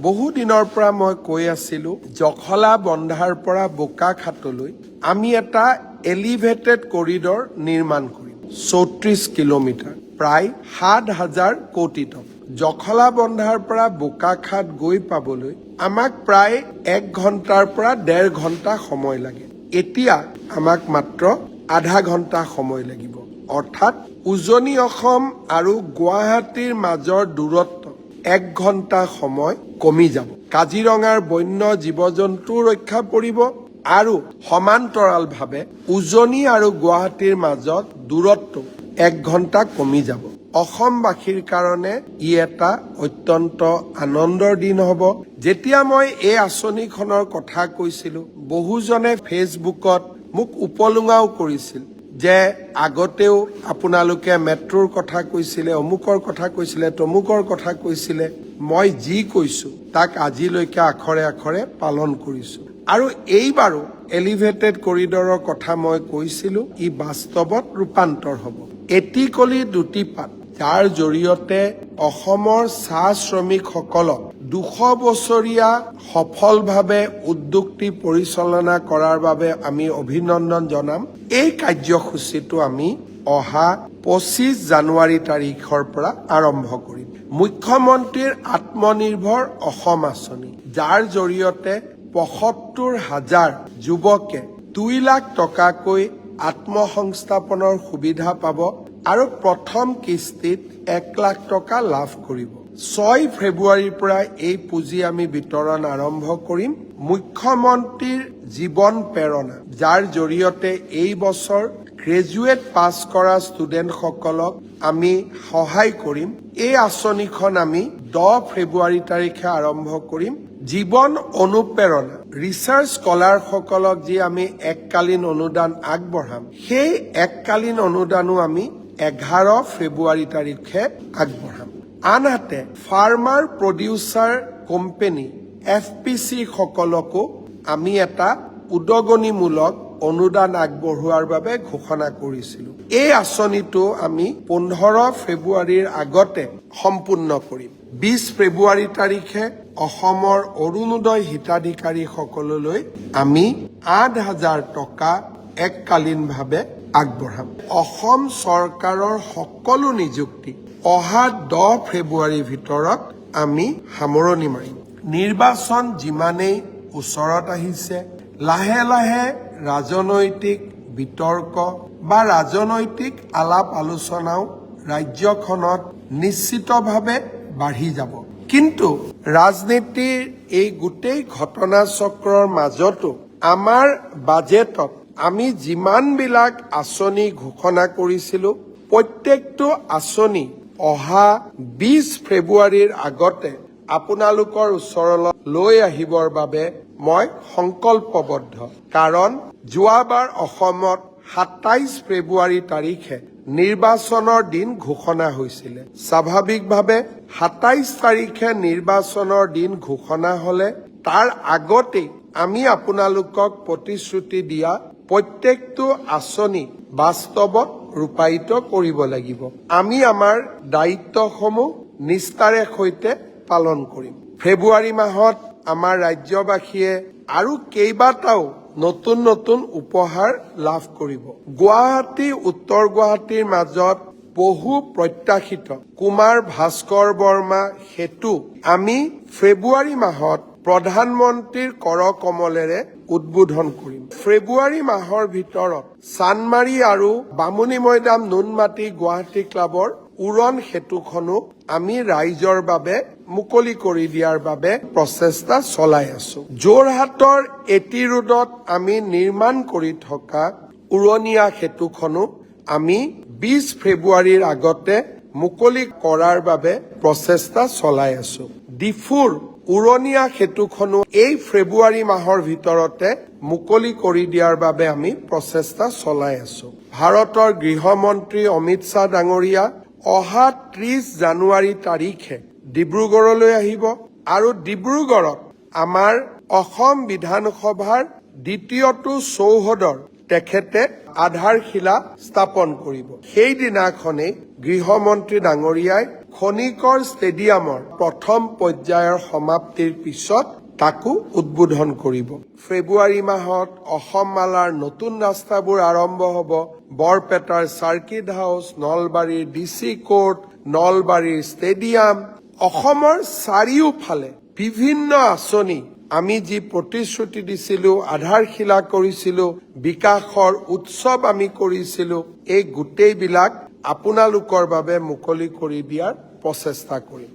বহু দিনৰ পৰা মই কৈ আছিলোঁ জখলা বন্ধাৰ পৰা বোকাখাতলৈ আমি এটা এলিভেটেড কৰিডৰ নিৰ্মাণ কৰিম 34 কিলোমিটাৰ প্ৰায় 7,000 কোটি টকা জখলা বন্ধাৰ পৰা বোকাখাত গৈ পাবলৈ আমাক প্ৰায় 1 ঘণ্টাৰ পৰা 1.5 ঘণ্টা সময় লাগে এতিয়া আমাক মাত্ৰ আধা ঘণ্টা সময় লাগিব অৰ্থাৎ উজনি অসম আৰু গুৱাহাটীৰ মাজৰ দূৰত্ব 1 ঘণ্টা সময় কমি যাব কাজিৰঙাৰ বন্য জীৱ-জন্তু ৰক্ষা পৰিব আৰু সমান্তৰালভাৱে উজনি আৰু গুৱাহাটীৰ মাজত দূৰত্ব 1 ঘণ্টা কমি যাব অসমবাসীৰ কাৰণে ই এটা অত্যন্ত আনন্দৰ দিন হ'ব যেতিয়া মই এই আঁচনিখনৰ কথা কৈছিলোঁ বহুজনে ফেচবুকত মোক উপলুঙাও কৰিছিল যে আগতেও আপোনালোকে মেট্ৰোৰ কথা কৈছিলে অমুকৰ কথা কৈছিলে তমুকৰ কথা কৈছিলে মই যি কৈছো তাক আজিলৈকে আখৰে আখৰে পালন কৰিছো আৰু এইবাৰো এলিভেটেড কৰিডৰৰ কথা মই কৈছিলো ই বাস্তৱত ৰূপান্তৰ হ'ব এটিকলি দুটি পাত যাৰ জৰিয়তে অসমৰ চাহ শ্ৰমিকসকলক 200 বছৰীয়া সফলভাৱে উদ্যোগটি পৰিচালনা কৰাৰ বাবে আমি অভিনন্দন জনাম এই কাৰ্যসূচীটো আমি অহা 25 জানুৱাৰী তাৰিখৰ পৰা আৰম্ভ কৰিম মুখ্যমন্ত্ৰীৰ আত্মনিৰ্ভৰ অসম আঁচনি যাৰ জৰিয়তে ৭৫,০০০ যুৱকে 2 লাখ টকাকৈ আত্মসংস্থাপনৰ সুবিধা পাব আৰু প্ৰথম কিস্তিত 1 লাখ টকা লাভ কৰিব 6 ফেব্ৰুৱাৰীৰ পৰা এই পুঁজি আমি বিতৰণ আৰম্ভ কৰিম মুখ্যমন্ত্ৰীৰ জীৱন প্ৰেৰণা যাৰ জৰিয়তে এই বছৰ গ্ৰেজুৱেট পাছ কৰা ষ্টুডেণ্টসকলক আমি সহায় কৰিম এই আঁচনিখন আমি 10 ফেব্ৰুৱাৰী তাৰিখে আৰম্ভ কৰিম জীৱন অনুপ্ৰেৰণা ৰিচাৰ্চ স্কলাৰসকলক যি আমি এককালীন অনুদান আগবঢ়াম সেই এককালীন অনুদানো আমি 11 ফেব্ৰুৱাৰী তাৰিখে আগবঢ়াম আনহাতে ফাৰ্মাৰ প্ৰডিউচাৰ কোম্পানী FPC সকলকো আমি এটা উদগনিমূলক অনুদান আগবঢ়োৱাৰ বাবে ঘোষণা কৰিছিলোঁ এই আঁচনিটো আমি 15 ফেব্ৰুৱাৰীৰ আগতে সম্পূৰ্ণ কৰিম 20 ফেব্ৰুৱাৰী তাৰিখে অসমৰ অৰুণোদয় হিতাধিকাৰীসকললৈ আমি 8,000 টকা এককালীনভাৱে আগবঢ়াম অসম চৰকাৰৰ সকলো নিযুক্তি অহা 10 ফেব্ৰুৱাৰীৰ ভিতৰত আমি সামৰণি মাৰিম নিৰ্বাচন যিমানেই ওচৰত আহিছে লাহে লাহে ৰাজনৈতিক বিতৰ্ক বা ৰাজনৈতিক আলাপ আলোচনাও ৰাজ্যখনত নিশ্চিতভাৱে বাঢ়ি যাব কিন্তু ৰাজনীতিৰ এই গোটেই ঘটনা চক্ৰৰ মাজতো আমাৰ বাজেটত আমি যিমানবিলাক আঁচনি ঘোষণা কৰিছিলোঁ প্ৰত্যেকটো আঁচনি অহা 20 ফেব্ৰুৱাৰীৰ আগতে আপোনালোকৰ ওচৰলৈ লৈ আহিবৰ বাবে মই সংকল্পবদ্ধ কাৰণ যোৱাবাৰ অসমত 27 ফেব্ৰুৱাৰী তাৰিখে নিৰ্বাচনৰ দিন ঘোষণা হৈছিল স্বাভাৱিকভাৱে 27 তাৰিখে নিৰ্বাচনৰ দিন ঘোষণা হলে তাৰ আগতে আমি আপোনালোকক প্ৰতিশ্ৰুতি দিয়া প্ৰত্যেকটো আঁচনি বাস্তৱত ৰূপায়িত কৰিব লাগিব আমি আমাৰ দায়িত্বসমূহ নিষ্ঠাৰে সৈতে পালন কৰিম ফেব্ৰুৱাৰী মাহত আমাৰ ৰাজ্যবাসীয়ে আৰু কেইবাটাও নতুন নতুন উপহাৰ লাভ কৰিব গুৱাহাটী উত্তৰ গুৱাহাটীৰ মাজত বহু প্ৰত্যাশিত কুমাৰ ভাস্কৰ বৰ্মা সেতু আমি ফেব্ৰুৱাৰী মাহত প্ৰধানমন্ত্ৰীৰ কৰকমলেৰে উদ্বোধন কৰিম ফেব্ৰুৱাৰী মাহৰ ভিতৰত চানমাৰী আৰু বামুণী মৈদাম নুনমাটি গুৱাহাটী ক্লাবৰ উৰণ সেতুখনো আমি ৰাইজৰ বাবে মুকলি কৰি দিয়াৰ বাবে প্ৰচেষ্টা চলাই আছো যোৰহাটৰ এটি ৰোডত আমি নিৰ্মাণ কৰি থকা উৰণীয়া সেতুখনো আমি 20 ফেব্ৰুৱাৰীৰ আগতে মুকলি কৰাৰ বাবে প্ৰচেষ্টা চলাই আছো ডিফুৰ উৰণীয়া সেতুখনো এই ফেব্ৰুৱাৰী মাহৰ ভিতৰতে মুকলি কৰি দিয়াৰ বাবে আমি প্ৰচেষ্টা চলাই আছো ভাৰতৰ গৃহমন্ত্ৰী অমিত শ্বাহ ডাঙৰীয়া অহা 30 জানুৱাৰী তাৰিখে ডিব্ৰুগড়লৈ আহিব আৰু ডিব্ৰুগড়ত আমাৰ অসম বিধানসভাৰ দ্বিতীয়টো চৌহদৰ তেখেতে আধাৰশিলা স্থাপন কৰিব সেই দিনাখনেই গৃহমন্ত্ৰী ডাঙৰীয়াই খনিকৰ ষ্টেডিয়ামৰ প্ৰথম পৰ্যায়ৰ সমাপ্তিৰ পিছত তাকো উদ্বোধন কৰিব। ফেব্ৰুৱাৰী মাহত অসম মালাৰ নতুন ৰাস্তাবোৰ আৰম্ভ হ'ব। বৰপেটাৰ চাৰ্কিট হাউচ, নলবাৰীৰ DC কোৰ্ট, নলবাৰীৰ ষ্টেডিয়াম, অসমৰ চাৰিওফালে বিভিন্ন আঁচনি আমি যি প্ৰতিশ্ৰুতি দিছিলোঁ, আধাৰশিলা কৰিছিলোঁ, বিকাশৰ উৎসৱ আমি কৰিছিলোঁ, এই গোটেইবিলাক আপোনালোকৰ বাবে মুকলি কৰি দিয়াৰ প্ৰচেষ্টা কৰিম।